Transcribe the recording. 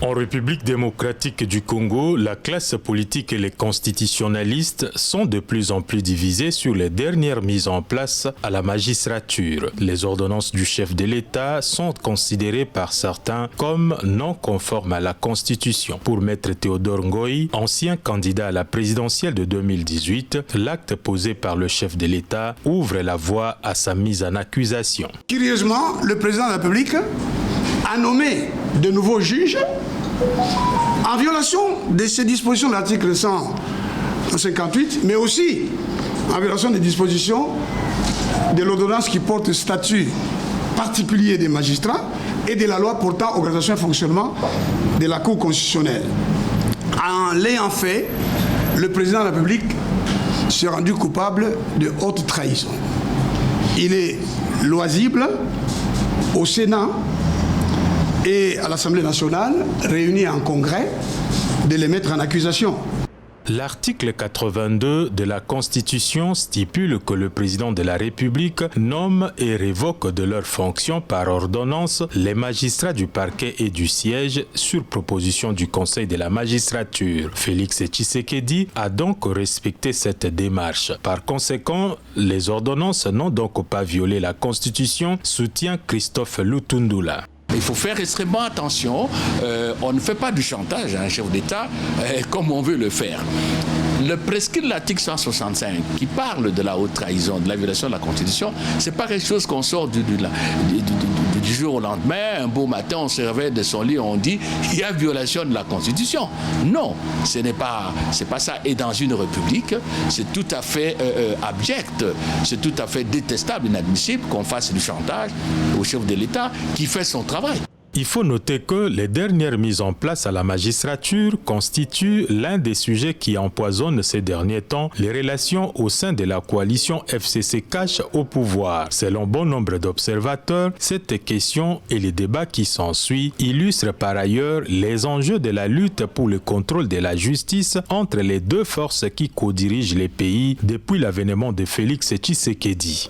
En République démocratique du Congo, la classe politique et les constitutionnalistes sont de plus en plus divisés sur les dernières mises en place à la magistrature. Les ordonnances du chef de l'État sont considérées par certains comme non conformes à la Constitution. Pour Maître Théodore Ngoï, ancien candidat à la présidentielle de 2018, l'acte posé par le chef de l'État ouvre la voie à sa mise en accusation. Curieusement, le président de la République a nommé de nouveaux juges en violation de ces dispositions de l'article 158, mais aussi en violation des dispositions de l'ordonnance qui porte statut particulier des magistrats et de la loi portant organisation et fonctionnement de la Cour constitutionnelle. En l'ayant fait, le président de la République s'est rendu coupable de haute trahison. Il est loisible au Sénat et à l'Assemblée nationale, réunis en congrès, de les mettre en accusation. L'article 82 de la Constitution stipule que le président de la République nomme et révoque de leurs fonctions par ordonnance les magistrats du parquet et du siège sur proposition du Conseil de la magistrature. Félix Tshisekedi a donc respecté cette démarche. Par conséquent, les ordonnances n'ont donc pas violé la Constitution, soutient Christophe Lutundula. Il faut faire extrêmement attention. On ne fait pas du chantage à un chef d'État comme on veut le faire. Le prescrit de l'article 165 qui parle de la haute trahison, de la violation de la Constitution, c'est pas quelque chose qu'on sort du jour au lendemain. Un beau matin, on se réveille de son lit, on dit il y a violation de la Constitution. Non, c'est pas ça. Et dans une république, c'est tout à fait abject, c'est tout à fait détestable, inadmissible qu'on fasse du chantage au chef de l'État qui fait son travail. Il faut noter que les dernières mises en place à la magistrature constituent l'un des sujets qui empoisonnent ces derniers temps les relations au sein de la coalition FCC-Cash au pouvoir. Selon bon nombre d'observateurs, cette question et les débats qui s'ensuivent illustrent par ailleurs les enjeux de la lutte pour le contrôle de la justice entre les deux forces qui co-dirigent les pays depuis l'avènement de Félix Tshisekedi.